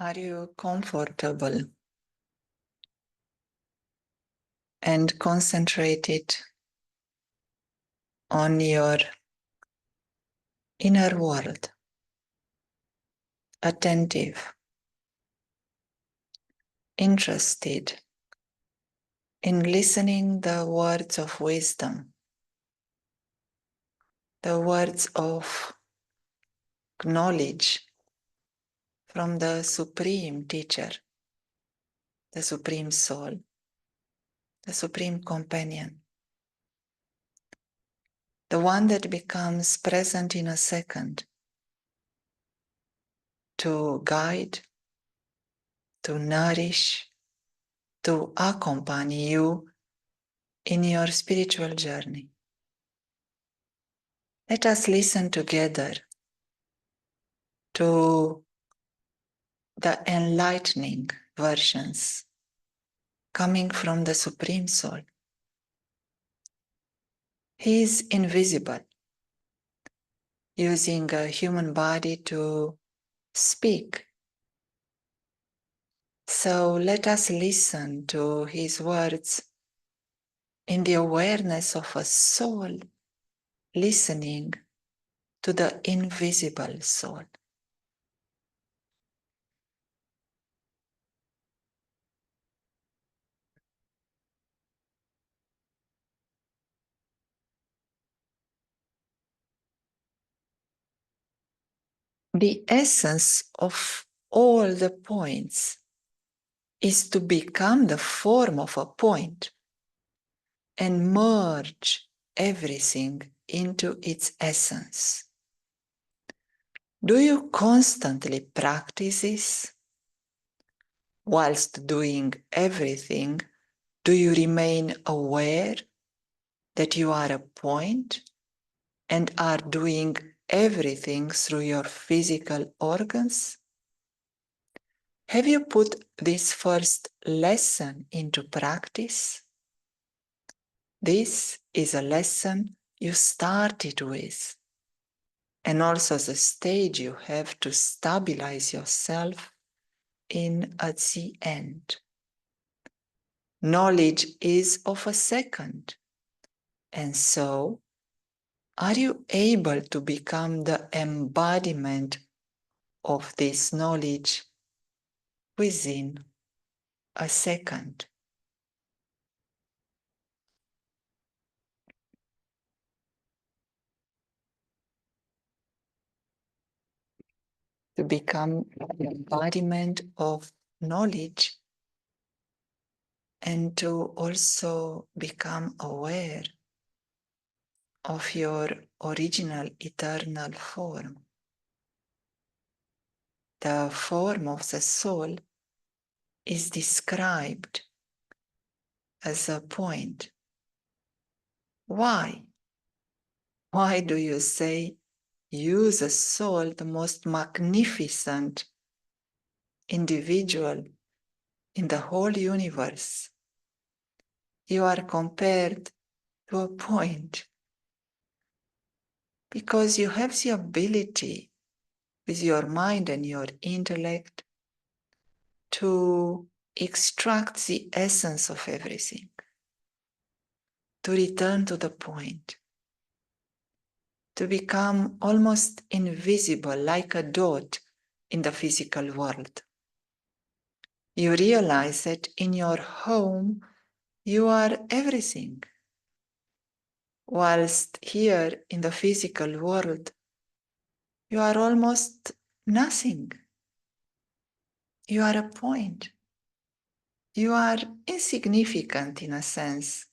Are you comfortable and concentrated on your inner world, attentive, interested in listening the words of wisdom, the words of knowledge from the Supreme Teacher, the Supreme Soul, the Supreme Companion, the one that becomes present in a second to guide, to nourish, to accompany you in your spiritual journey. Let us listen together to the enlightening versions coming from the Supreme Soul. He is invisible, using a human body to speak. So let us listen to his words in the awareness of a soul listening to the invisible soul. The essence of all the points is to become the form of a point and merge everything into its essence. Do you constantly practice this? Whilst doing everything, do you remain aware that you are a point and are doing everything through your physical organs? Have you put this first lesson into practice? This is a lesson you started with, and also the stage you have to stabilize yourself in at the end. Knowledge is of a second, and so are you able to become the embodiment of this knowledge within a second? To become the embodiment of knowledge and to also become aware of your original eternal form. The form of the soul is described as a point. Why? Why do you say you, the soul, the most magnificent individual in the whole universe? You are compared to a point because you have the ability with your mind and your intellect to extract the essence of everything, to return to the point, to become almost invisible like a dot in the physical world. You realize that in your home you are everything, whilst here in the physical world you are almost nothing. You are a point. You are insignificant in a sense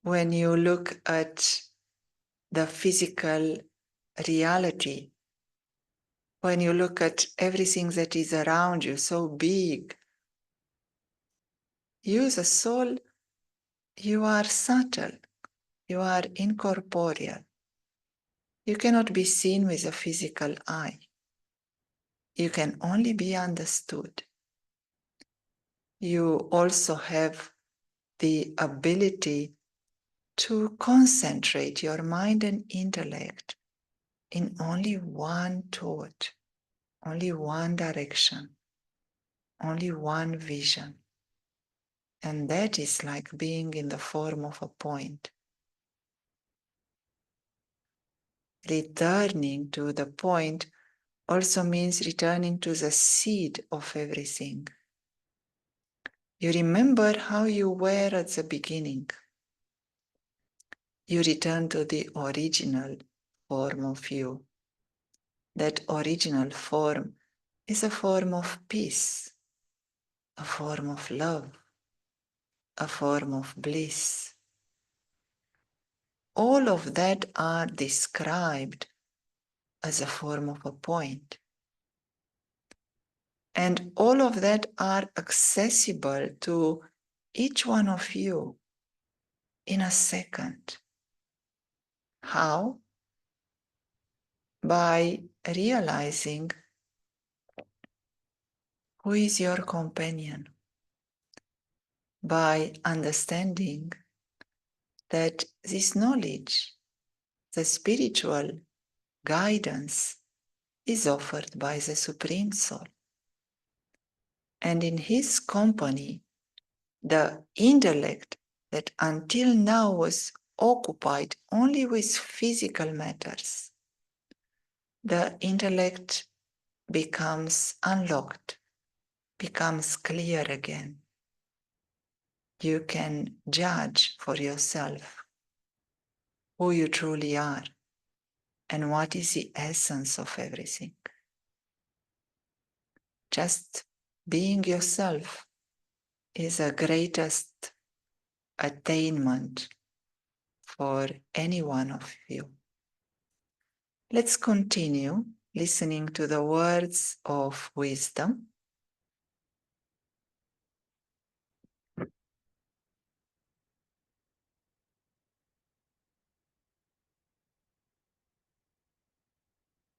when you look at the physical reality, when you look at everything that is around you so big. You, the soul, you are subtle, you are incorporeal. You cannot be seen with a physical eye. You can only be understood. You also have the ability to concentrate your mind and intellect in only one thought, only one direction, only one vision. And that is like being in the form of a point. Returning to the point also means returning to the seed of everything. You remember how you were at the beginning. You return to the original form of you. That original form is a form of peace, a form of love, a form of bliss. All of that are described as a form of a point. And all of that are accessible to each one of you in a second. How? By realizing who is your companion, by understanding that this knowledge, the spiritual guidance, is offered by the Supreme Soul. And in his company, the intellect that until now was occupied only with physical matters, the intellect becomes unlocked, becomes clear again. You can judge for yourself who you truly are and what is the essence of everything. Just being yourself is the greatest attainment for any one of you. Let's continue listening to the words of wisdom.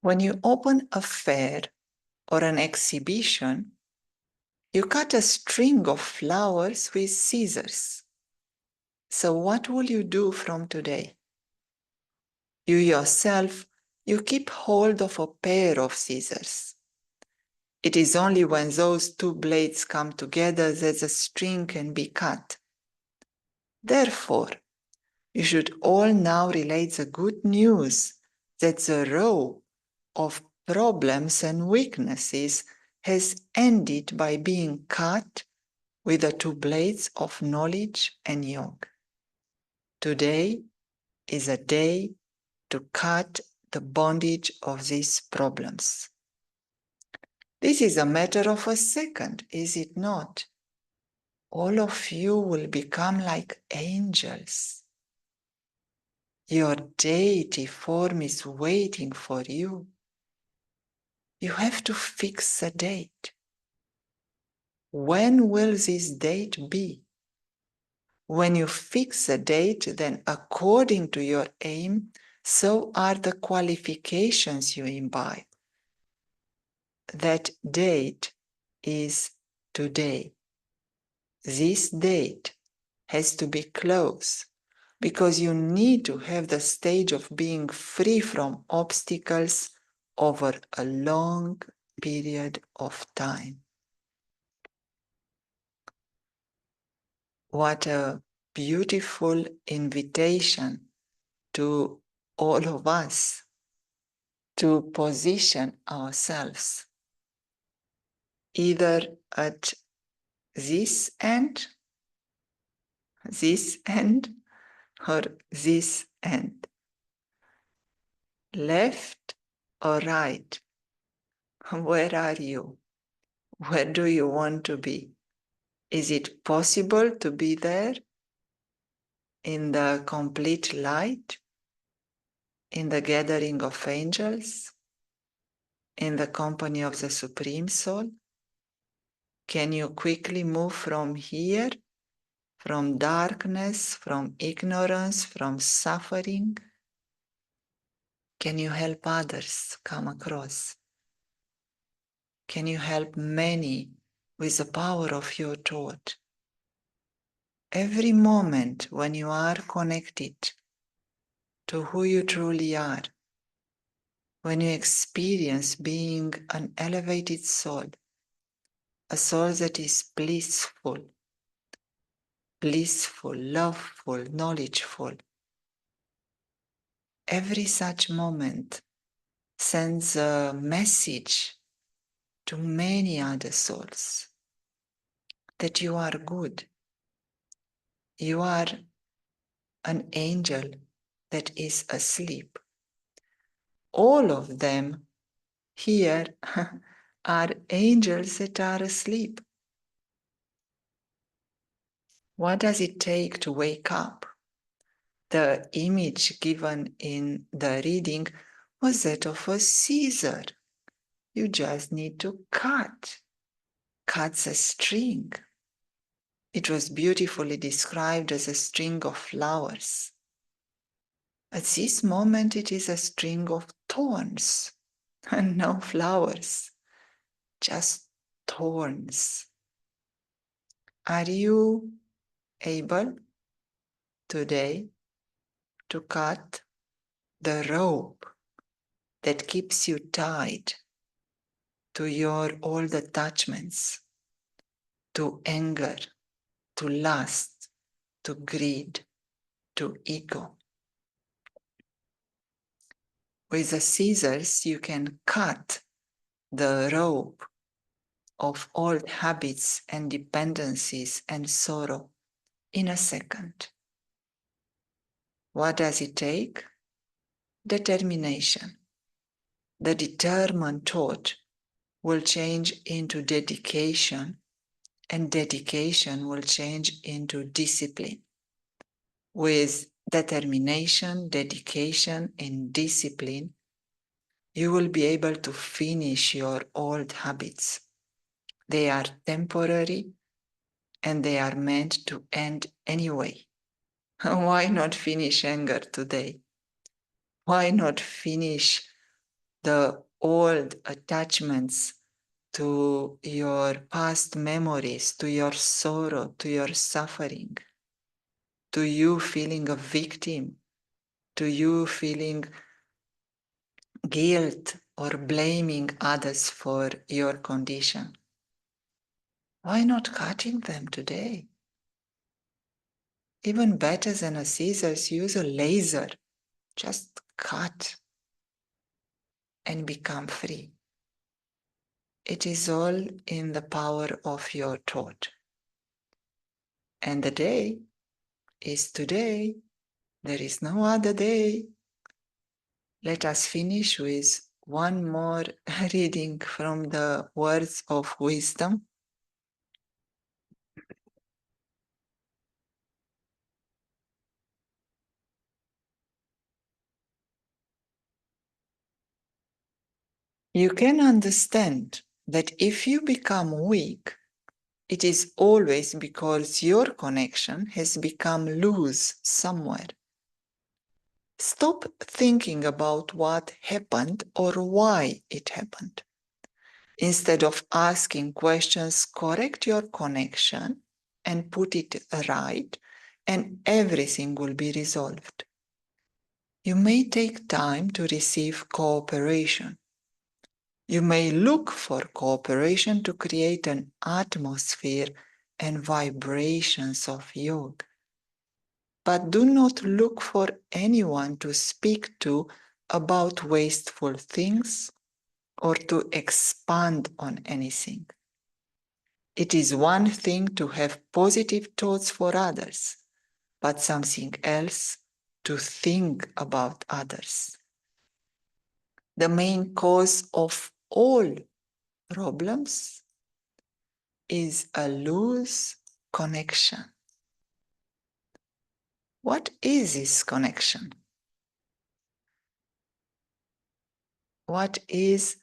When you open a fair or an exhibition, you cut a string of flowers with scissors. So what will you do from today? You yourself, you keep hold of a pair of scissors. It is only when those two blades come together that the string can be cut. Therefore, you should all now relate the good news that the row of problems and weaknesses has ended by being cut with the two blades of knowledge and yoga. Today is a day to cut the bondage of these problems. This is a matter of a second, is it not? All of you will become like angels. Your deity form is waiting for you. You have to fix a date. When will this date be? When you fix a date, then according to your aim, so are the qualifications you imbibe. That date is today. This date has to be close because you need to have the stage of being free from obstacles over a long period of time. What a beautiful invitation to all of us to position ourselves either at this end, or this end, left or right. Where are you? Where do you want to be? Is it possible to be there in the complete light, in the gathering of angels, in the company of the Supreme Soul? Can you quickly move from here, from darkness, from ignorance, from suffering? Can you help others come across? Can you help many with the power of your thought? Every moment when you are connected to who you truly are, when you experience being an elevated soul, a soul that is blissful, loveful, knowledgeful. Every such moment sends a message to many other souls that you are good. You are an angel that is asleep. All of them here are angels that are asleep. What does it take to wake up? The image given in the reading was that of a scissor. You just need to cut the string. It was beautifully described as a string of flowers. At this moment, it is a string of thorns and no flowers, just thorns. Are you able today to cut the rope that keeps you tied to your old attachments, to anger, to lust, to greed, to ego? With the scissors, you can cut the rope of old habits and dependencies and sorrow in a second. What does it take? Determination. The determined thought will change into dedication, and dedication will change into discipline. With determination, dedication, and discipline, you will be able to finish your old habits. They are temporary and they are meant to end anyway. Why not finish anger today? Why not finish the old attachments to your past memories, to your sorrow, to your suffering, to you feeling a victim, to you feeling guilt or blaming others for your condition? Why not cutting them today? Even better than a scissors, use a laser. Just cut and become free. It is all in the power of your thought. And the day is today. There is no other day. Let us finish with one more reading from the words of wisdom. You can understand that if you become weak, it is always because your connection has become loose somewhere. Stop thinking about what happened or why it happened. Instead of asking questions, correct your connection and put it right, and everything will be resolved. You may take time to receive cooperation. You may look for cooperation to create an atmosphere and vibrations of yoga. But do not look for anyone to speak to about wasteful things or to expand on anything. It is one thing to have positive thoughts for others, but something else to think about others. The main cause of all problems is a loose connection. What is this connection? What is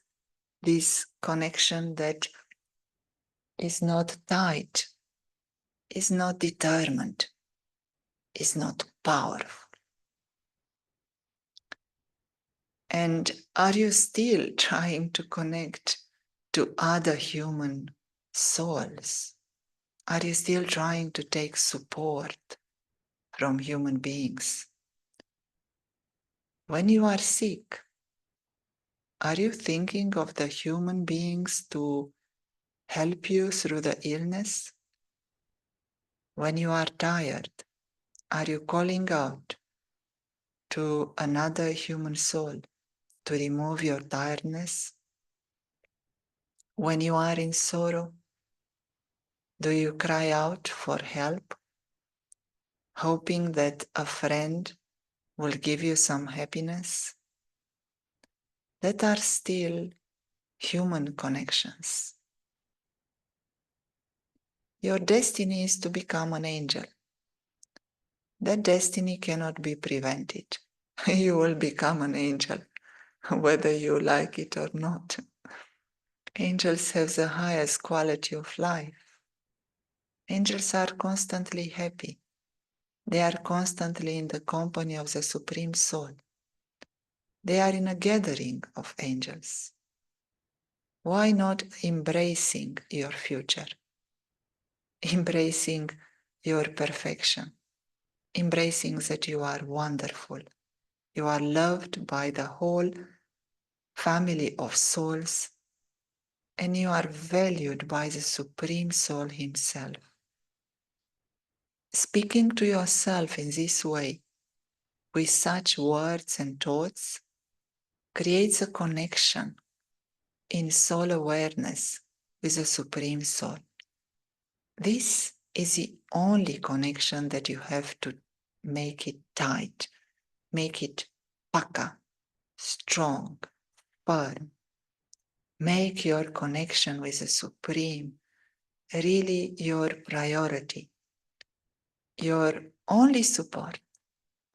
this connection that is not tight, is not determined, is not powerful? And are you still trying to connect to other human souls? Are you still trying to take support from human beings? When you are sick, Are you thinking of the human beings to help you through the illness? When you are tired, are you calling out to another human soul to remove your tiredness? When you are in sorrow, do you cry out for help, hoping that a friend will give you some happiness? That are still human connections. Your destiny is to become an angel. That destiny cannot be prevented. You will become an angel, whether you like it or not. Angels have the highest quality of life. Angels are constantly happy. They are constantly in the company of the Supreme Soul. They are in a gathering of angels. Why not embracing your future? Embracing your perfection? Embracing that you are wonderful. You are loved by the whole family of souls, and you are valued by the Supreme Soul Himself. Speaking to yourself in this way, with such words and thoughts, creates a connection in soul awareness with the Supreme Soul. This is the only connection that you have to make it tight, make it paka, strong, firm. Make your connection with the Supreme really your priority, your only support,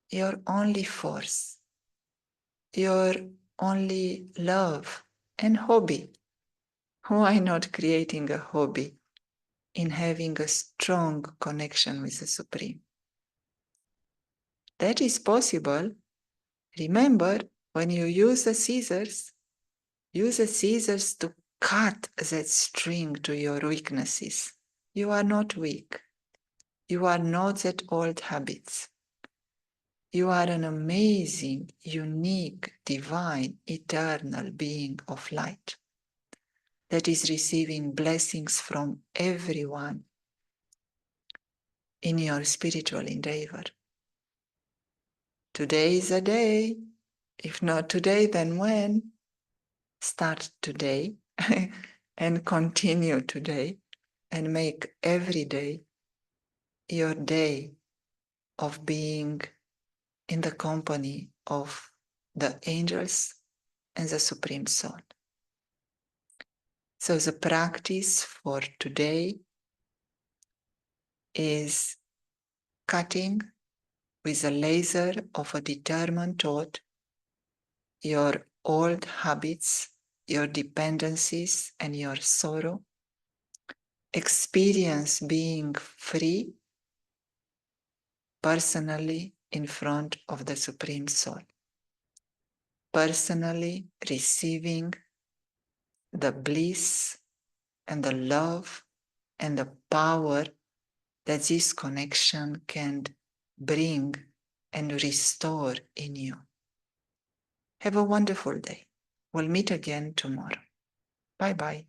your only force, your only love and hobby. Why not creating a hobby in having a strong connection with the Supreme? That is possible. Remember, when you use the scissors to cut that string to your weaknesses. You are not weak. You are not that old habits. You are an amazing, unique, divine, eternal being of light that is receiving blessings from everyone in your spiritual endeavor. Today is a day. If not today, then when? Start today and continue today and make every day your day of being in the company of the angels and the Supreme Soul. So the practice for today is cutting with a laser of a determined thought your old habits, your dependencies, and your sorrow. Experience being free personally in front of the Supreme Soul. Personally receiving the bliss and the love and the power that this connection can bring and restore in you. Have a wonderful day. We'll meet again tomorrow. Bye-bye.